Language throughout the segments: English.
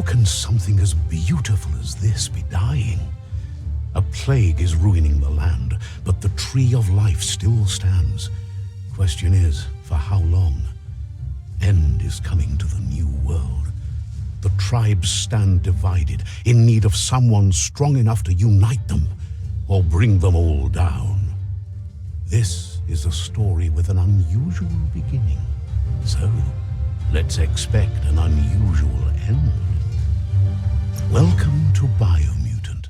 can something as beautiful as this be dying? A plague is ruining the land, but the tree of life still stands. Question is, for how long? End is coming to the new world. The tribes stand divided, in need of someone strong enough to unite them, or bring them all down. This is a story with an unusual beginning. So, let's expect an unusual end. Welcome to Biomutant.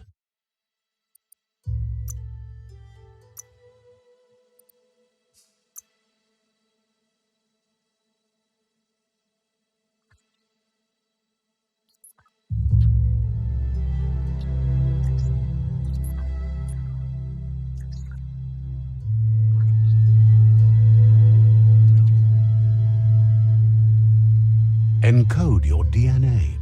Encode your DNA.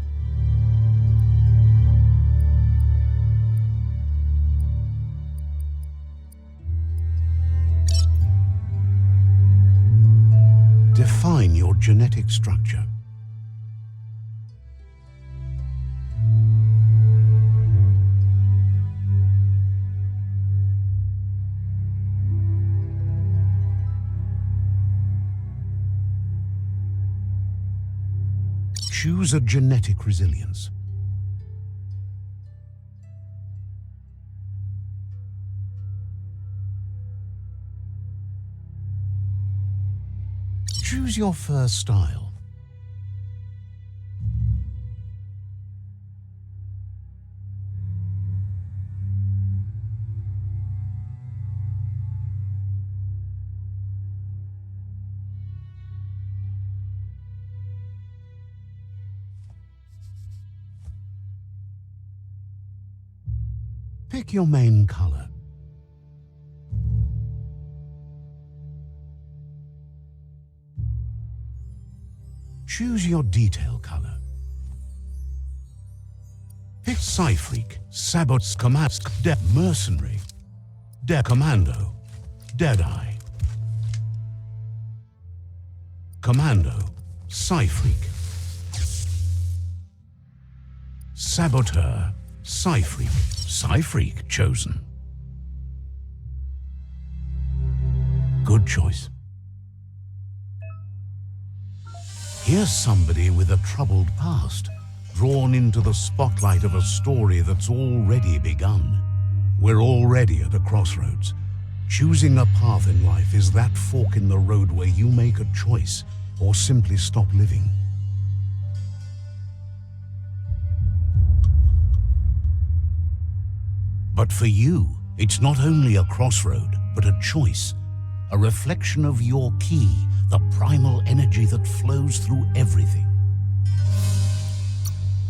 Define your genetic structure. Choose a genetic resilience. Choose your first style. Pick your main color. Choose your detail color. Pick Psy-Freak, Sabot's Command, Mercenary, Commando, Deadeye. Commando, Psy-Freak. Saboteur, Psy-Freak. Psy-Freak chosen. Good choice. Here's somebody with a troubled past, drawn into the spotlight of a story that's already begun. We're already at a crossroads. Choosing a path in life is that fork in the road where you make a choice or simply stop living. But for you, it's not only a crossroad, but a choice, a reflection of your key, the primal energy that flows through everything.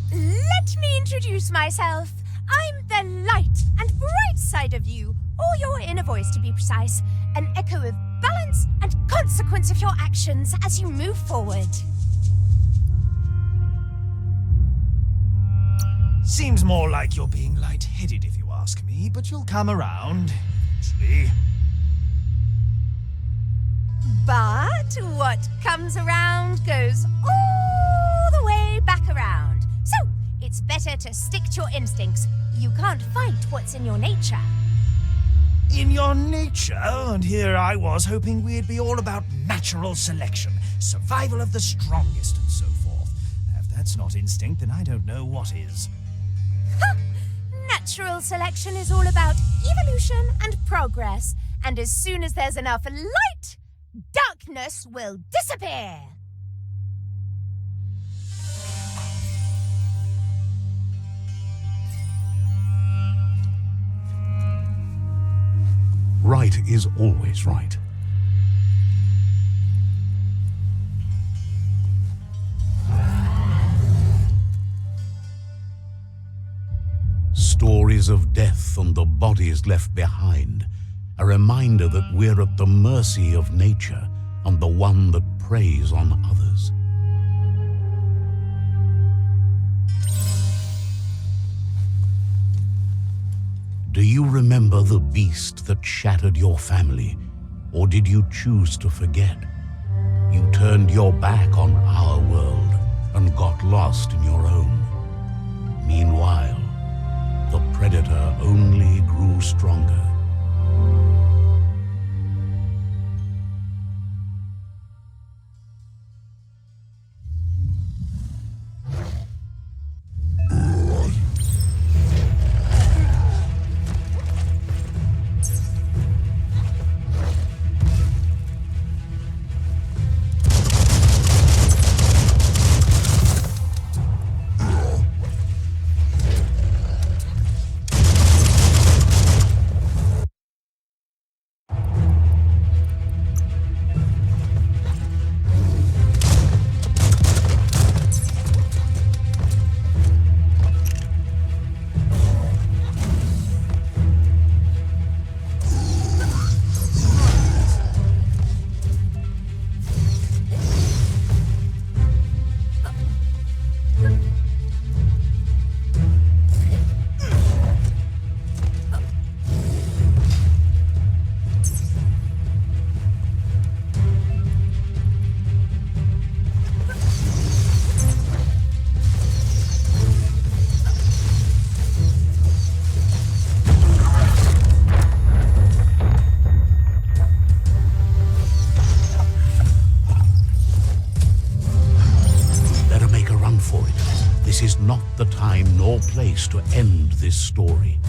Let me introduce myself. I'm the light and bright side of you, or your inner voice to be precise, an echo of balance and consequence of your actions as you move forward. Seems more like you're being light-headed if you ask me, but you'll come around, eventually. But what comes around goes all the way back around. So, it's better to stick to your instincts. You can't fight what's in your nature. In your nature? And here I was hoping we'd be all about natural selection, survival of the strongest, and so forth. If that's not instinct, then I don't know what is. Natural selection is all about evolution and progress, and as soon as there's enough light, darkness will disappear. Right is always right. Stories of death and the bodies left behind, a reminder that we're at the mercy of nature and the one that preys on others. Do you remember the beast that shattered your family, or did you choose to forget? You turned your back on our world and got lost in your own. Meanwhile, the predator only grew stronger. This is not the time nor place to end this story.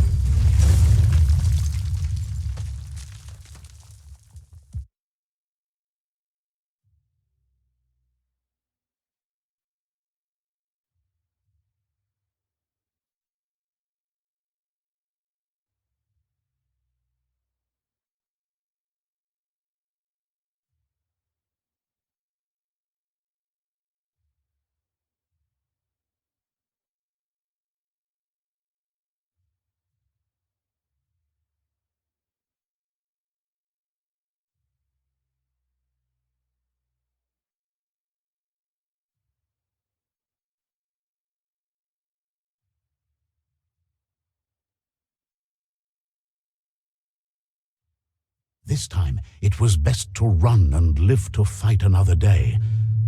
This time, it was best to run and live to fight another day.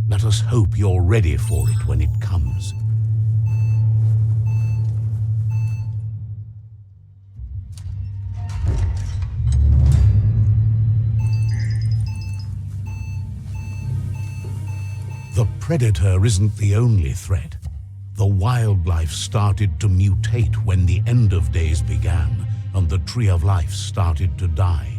Let us hope you're ready for it when it comes. The predator isn't the only threat. The wildlife started to mutate when the end of days began, and the tree of life started to die.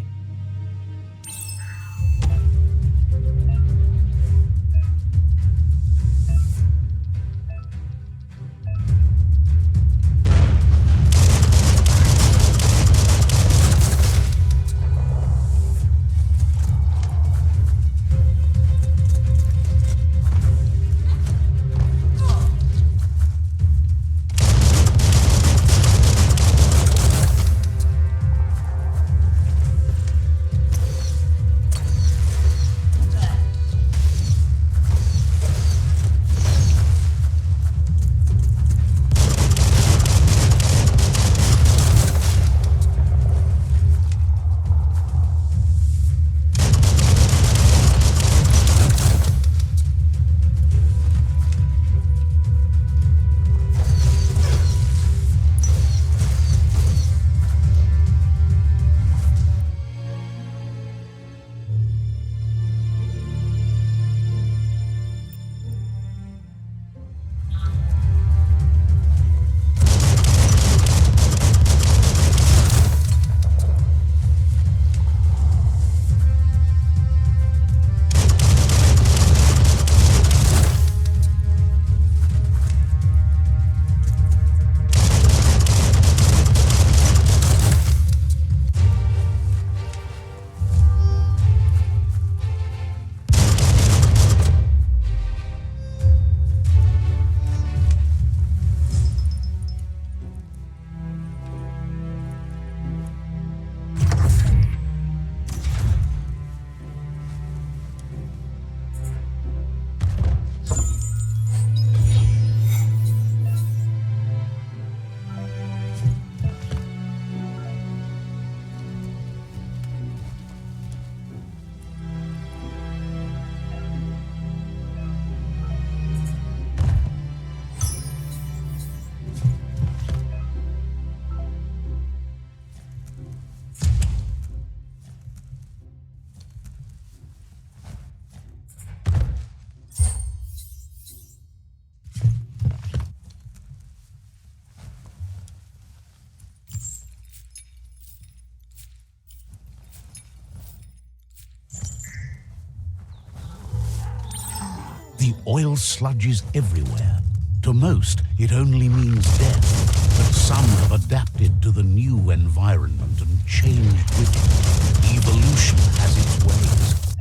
The oil sludges everywhere. To most, it only means death, but some have adapted to the new environment and changed with it. Evolution has its ways.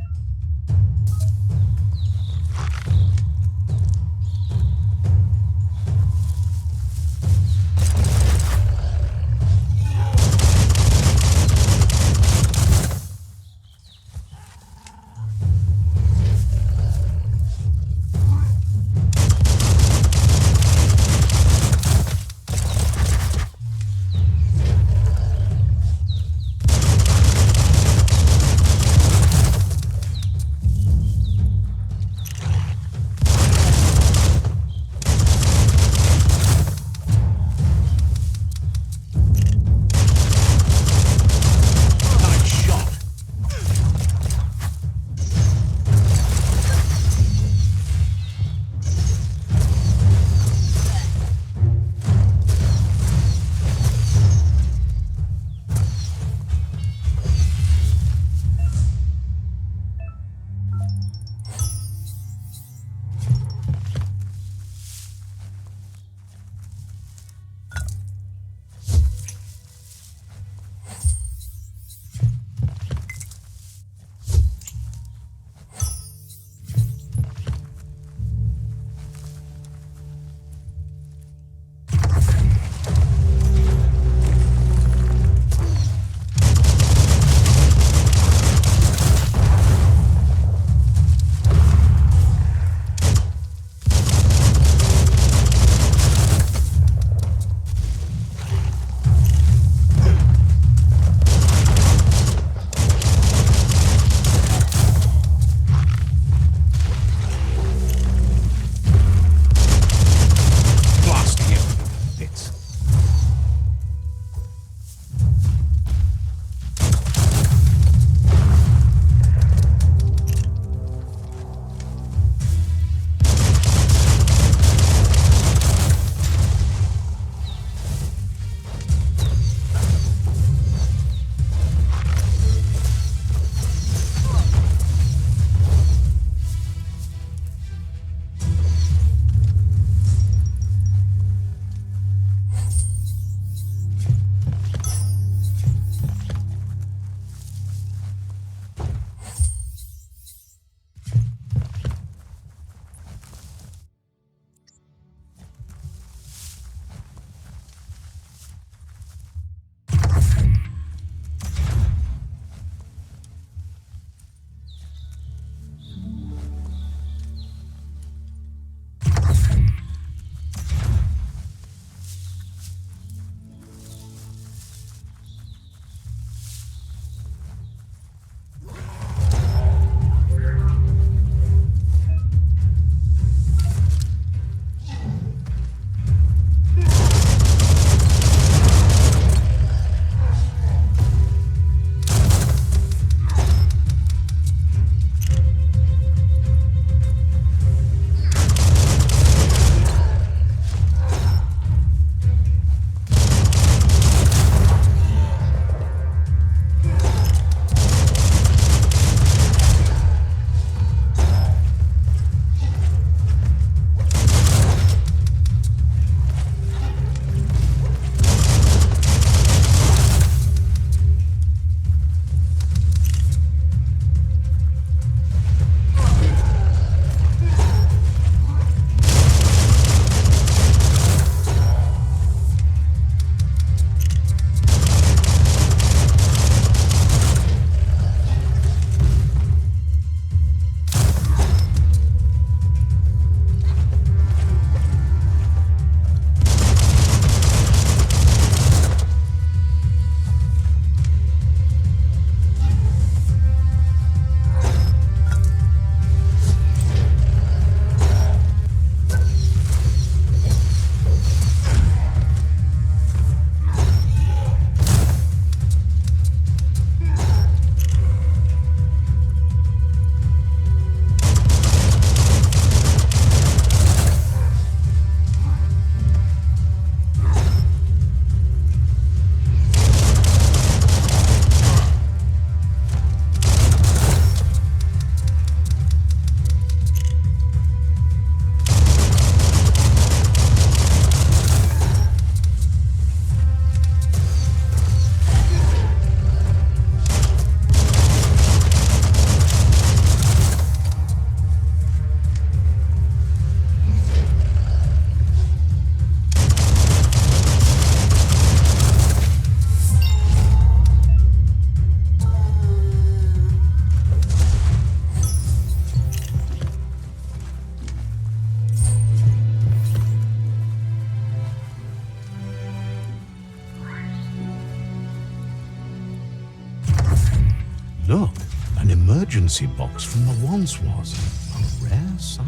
emergency box from the once was. A rare sight.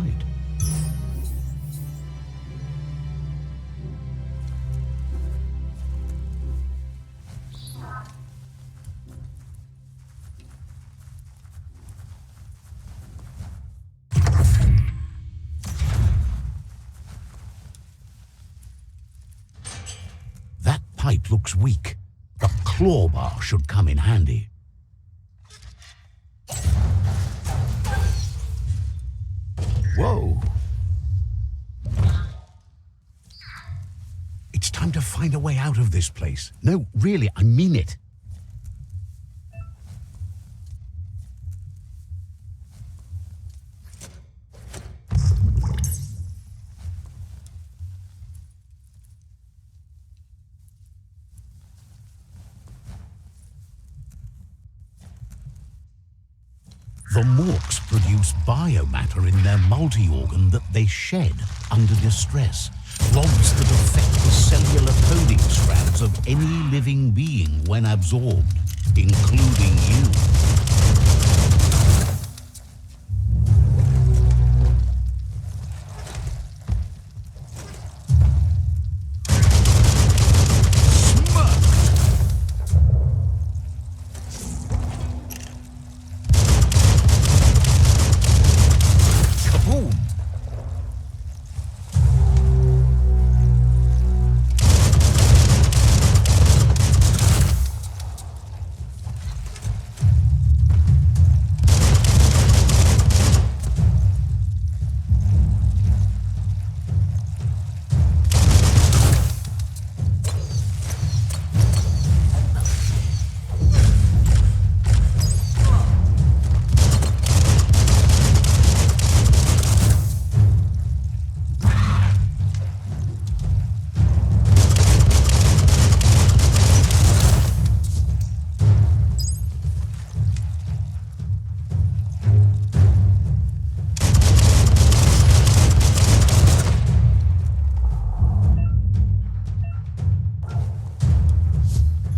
That pipe looks weak. The claw bar should come in handy. Whoa. It's time to find a way out of this place. No, really, I mean it. The morks produce biomatter in their multi-organ that they shed under distress. Logs that affect the cellular coding strands of any living being when absorbed, including you.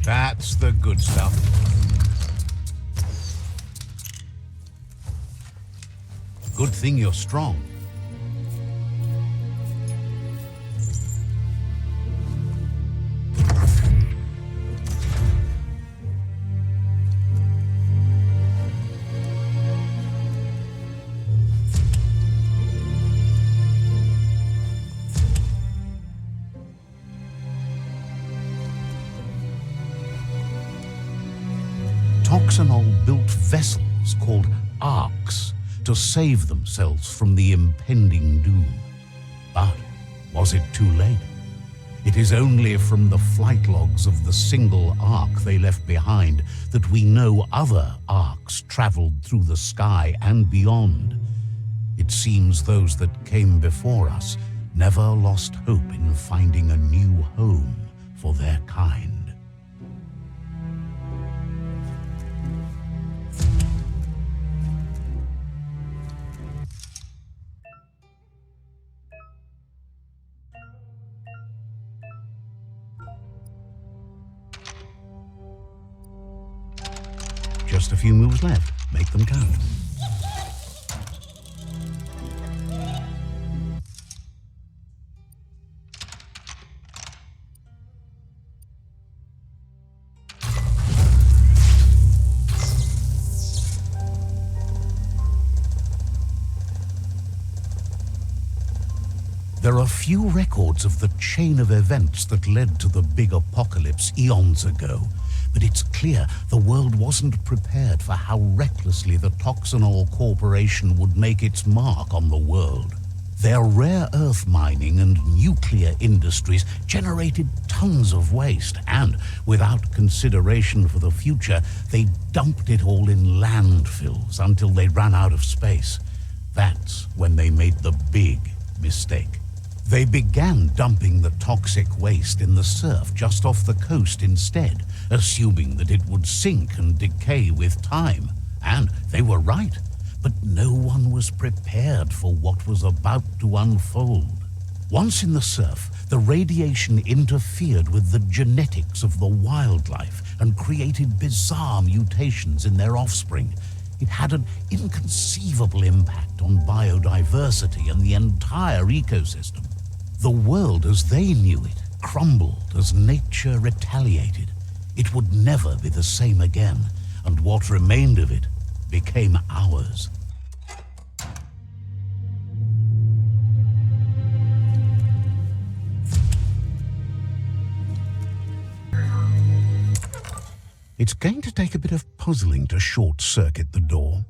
That's the good stuff. Good thing you're strong. Toxanol built vessels called arks to save themselves from the impending doom. But was it too late? It is only from the flight logs of the single ark they left behind that we know other arks traveled through the sky and beyond. It seems those that came before us never lost hope in finding a new home for their kind. Just a few moves left. Make them count. There are few records of the chain of events that led to the big apocalypse eons ago. But it's clear the world wasn't prepared for how recklessly the Toxanol Corporation would make its mark on the world. Their rare earth mining and nuclear industries generated tons of waste, and without consideration for the future, they dumped it all in landfills until they ran out of space. That's when they made the big mistake. They began dumping the toxic waste in the surf just off the coast instead, assuming that it would sink and decay with time. And they were right, but no one was prepared for what was about to unfold. Once in the surf, the radiation interfered with the genetics of the wildlife and created bizarre mutations in their offspring. It had an inconceivable impact on biodiversity and the entire ecosystem. The world as they knew it crumbled as nature retaliated. It would never be the same again, and what remained of it became ours. It's going to take a bit of puzzling to short-circuit the door.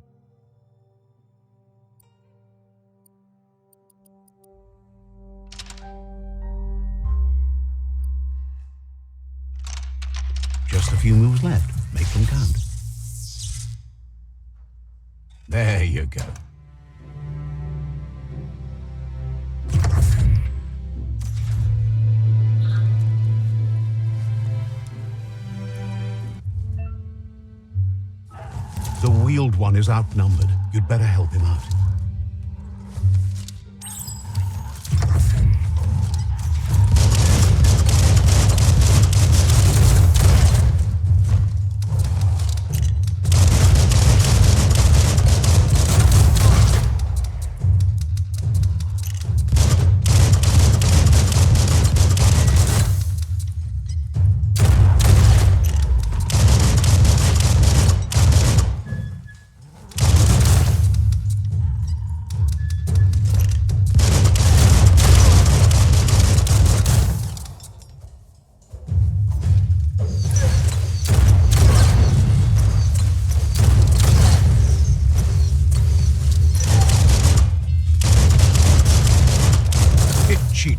Just a few moves left. Make them count. There you go. The wheeled one is outnumbered. You'd better help him out.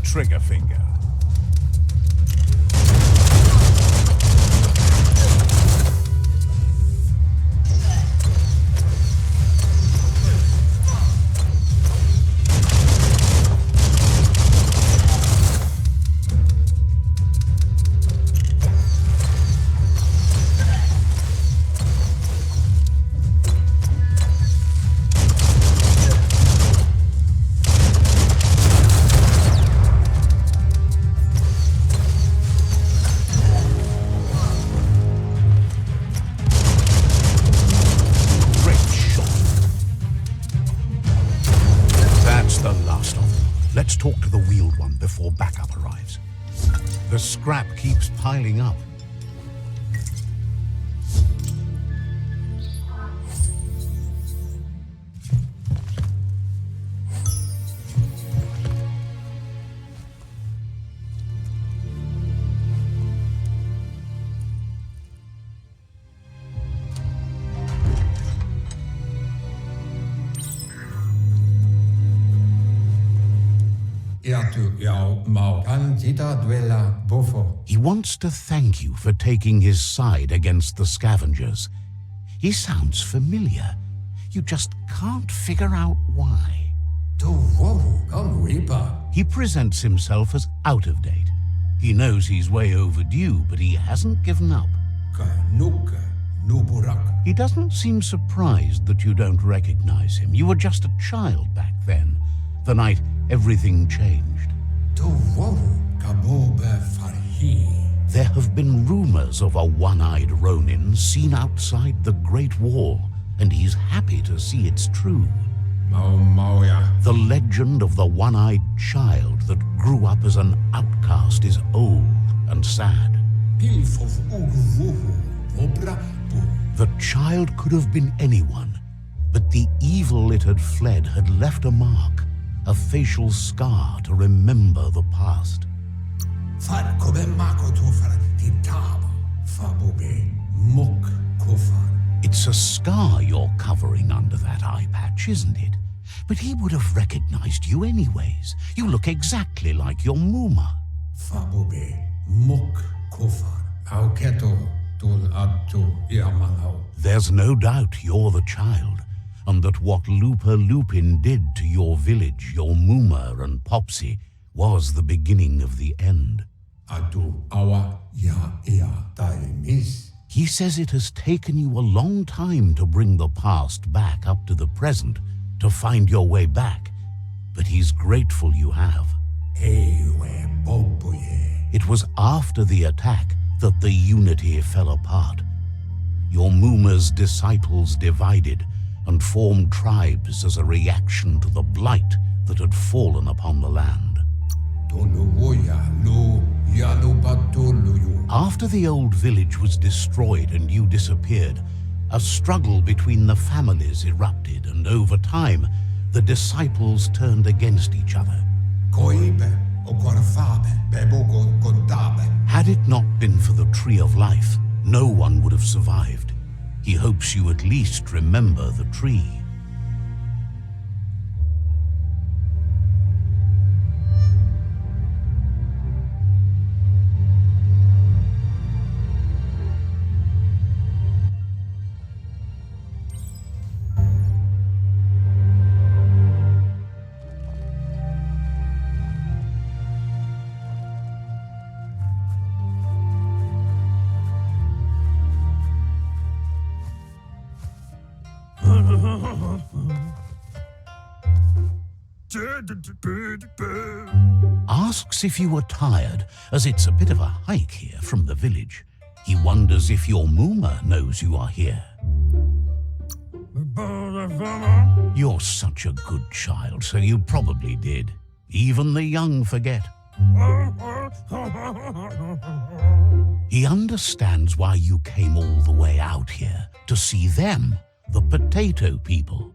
Trigger finger. Let's talk to the wheeled one before backup arrives. The scrap keeps piling up. He wants to thank you for taking his side against the scavengers. He sounds familiar. You just can't figure out why. He presents himself as out of date. He knows he's way overdue, but he hasn't given up. He doesn't seem surprised that you don't recognize him. You were just a child back then, the night everything changed. There have been rumors of a one-eyed Ronin seen outside the Great Wall, and he's happy to see it's true. The legend of the one-eyed child that grew up as an outcast is old and sad. The child could have been anyone, but the evil it had fled had left a mark, a facial scar to remember the past. It's a scar you're covering under that eye patch, isn't it? But he would have recognized you anyways. You look exactly like your Muma. There's no doubt you're the child, and that what Lupa Lupin did to your village, your Muma and Popsy, was the beginning of the end. He says it has taken you a long time to bring the past back up to the present, to find your way back, but he's grateful you have. It was after the attack that the unity fell apart. Your Muma's disciples divided, and formed tribes as a reaction to the blight that had fallen upon the land. After the old village was destroyed and you disappeared, a struggle between the families erupted, and over time, the disciples turned against each other. Had it not been for the Tree of Life, no one would have survived. He hopes you at least remember the tree. Asks if you are tired, as it's a bit of a hike here from the village. He wonders if your Mooma knows you are here. You're such a good child, so you probably did. Even the young forget. He understands why you came all the way out here, to see them, the potato people.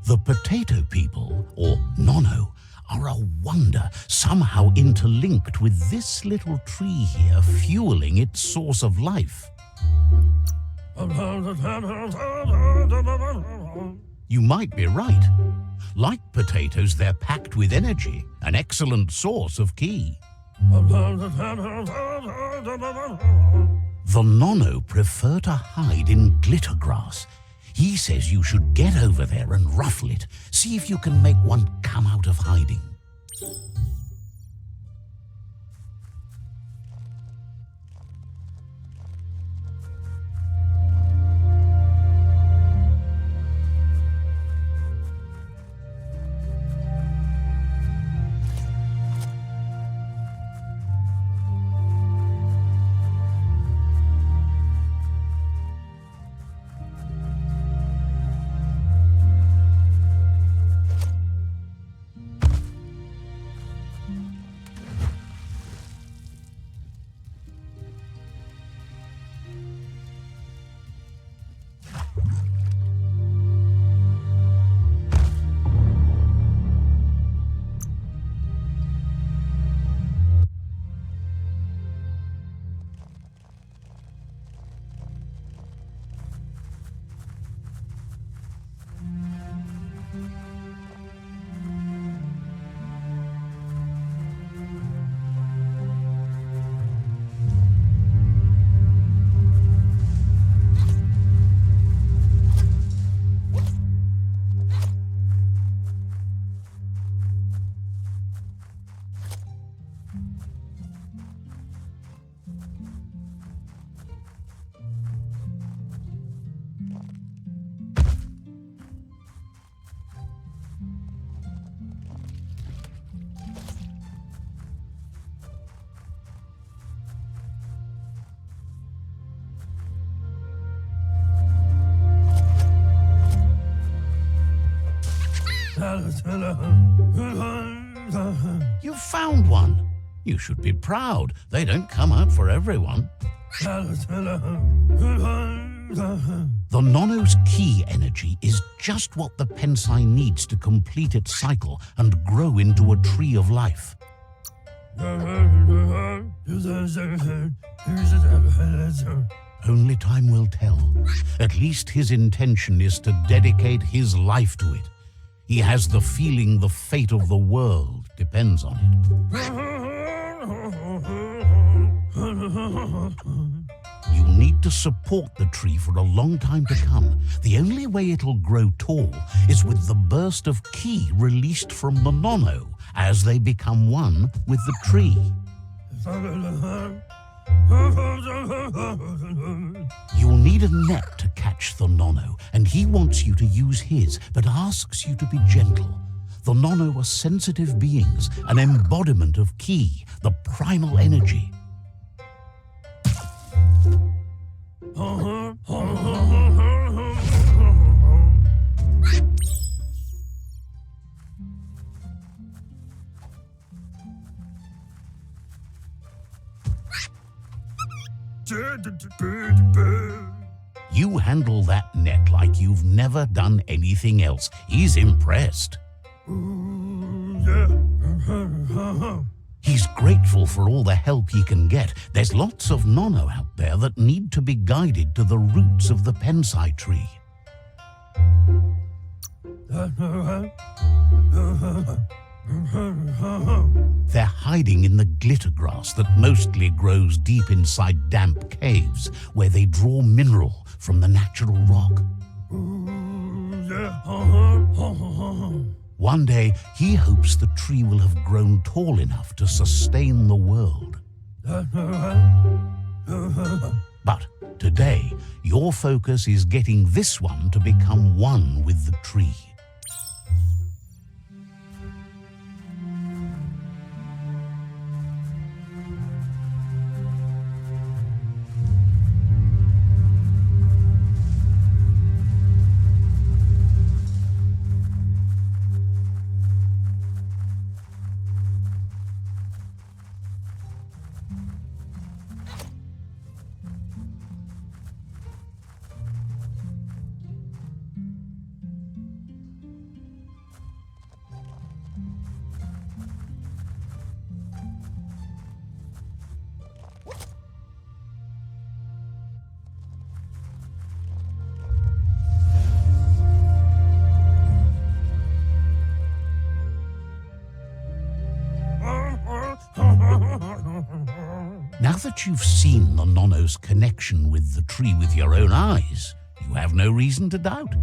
The potato people, or Nono, are a wonder, somehow interlinked with this little tree here, fueling its source of life. You might be right. Like potatoes, they're packed with energy, an excellent source of ki. The Nono prefer to hide in glitter grass. He says you should get over there and ruffle it. See if you can make one come out of hiding. You found one. You should be proud. They don't come out for everyone. The Nono's ki energy is just what the Pensai needs to complete its cycle and grow into a tree of life. Only time will tell. At least his intention is to dedicate his life to it. He has the feeling the fate of the world depends on it. You need to support the tree for a long time to come. The only way it'll grow tall is with the burst of ki released from the Nono as they become one with the tree. You'll need a net to catch the Nono, and he wants you to use his, but asks you to be gentle. The Nono are sensitive beings, an embodiment of ki, the primal energy. You handle that net like you've never done anything else. He's impressed. He's grateful for all the help he can get. There's lots of nono out there that need to be guided to the roots of the pensai tree. They're hiding in the glitter grass that mostly grows deep inside damp caves where they draw mineral from the natural rock. One day, he hopes the tree will have grown tall enough to sustain the world. But today, your focus is getting this one to become one with the tree. Now that you've seen the Nono's connection with the tree with your own eyes, you have no reason to doubt.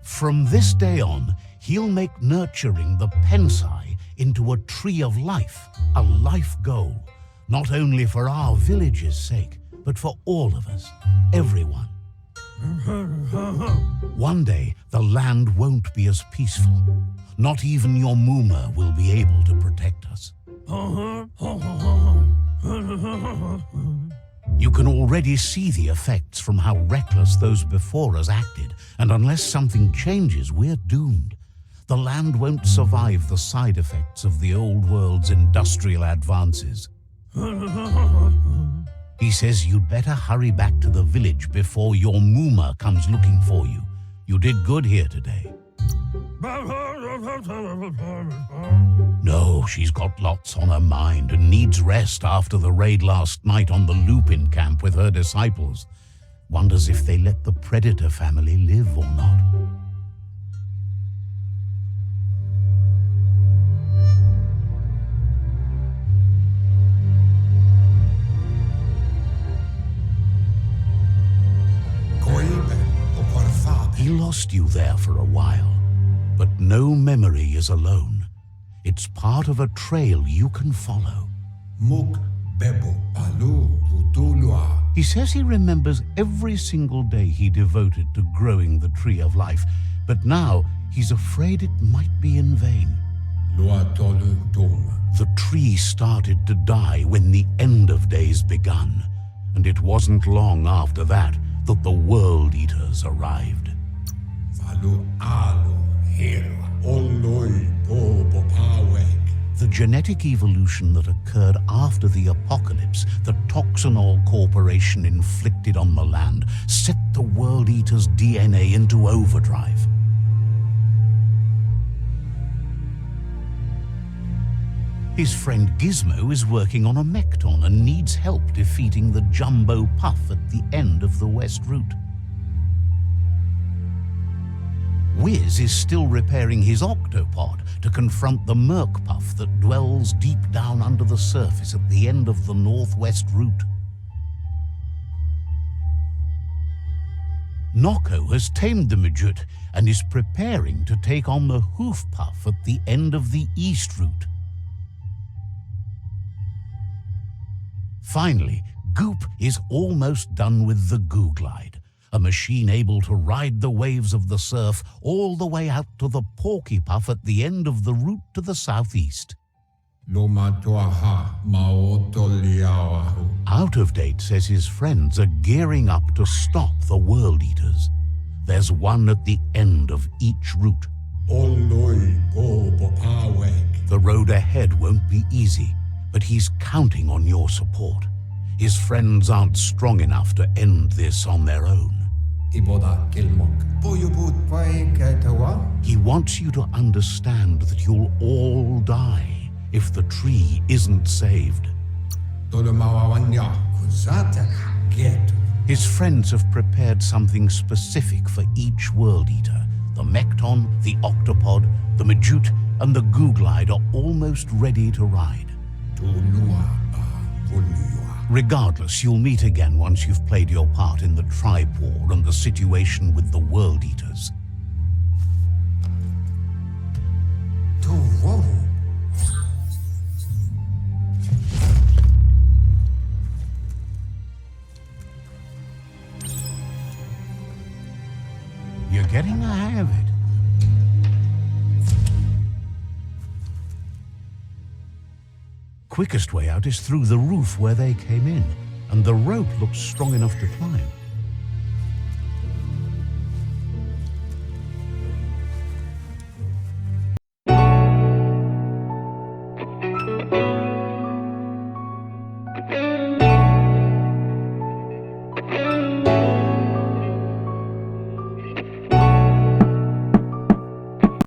From this day on, he'll make nurturing the pensai into a tree of life, a life goal, not only for our village's sake, but for all of us, everyone. One day, the land won't be as peaceful. Not even your Muma will be able to protect us. You can already see the effects from how reckless those before us acted, and unless something changes, we're doomed. The land won't survive the side effects of the old world's industrial advances. He says you'd better hurry back to the village before your Muma comes looking for you. You did good here today. No, she's got lots on her mind and needs rest after the raid last night on the Lupin camp with her disciples. Wonders if they let the Predator family live or not. He lost you there for a while, but no memory is alone. It's part of a trail you can follow. He says he remembers every single day he devoted to growing the tree of life, but now he's afraid it might be in vain. The tree started to die when the end of days begun, and it wasn't long after that that the World Eaters arrived. The genetic evolution that occurred after the apocalypse the Toxinol Corporation inflicted on the land set the World Eater's DNA into overdrive. His friend Gizmo is working on a Mekton and needs help defeating the Jumbo Puff at the end of the West Route. Wiz is still repairing his octopod to confront the Merc Puff that dwells deep down under the surface at the end of the Northwest Route. Noko has tamed the Majut and is preparing to take on the Hoof Puff at the end of the East Route. Finally, Goop is almost done with the Googlide, a machine able to ride the waves of the surf all the way out to the Porky Puff at the end of the route to the southeast. Out of Date says his friends are gearing up to stop the World Eaters. There's one at the end of each route. The road ahead won't be easy, but he's counting on your support. His friends aren't strong enough to end this on their own. He wants you to understand that you'll all die if the tree isn't saved. His friends have prepared something specific for each World Eater. The Mekton, the Octopod, the Majute, and the Googlide are almost ready to ride. Regardless, you'll meet again once you've played your part in the tribe war and the situation with the World Eaters. You're getting the hang of it. Quickest way out is through the roof where they came in, and the rope looks strong enough to climb.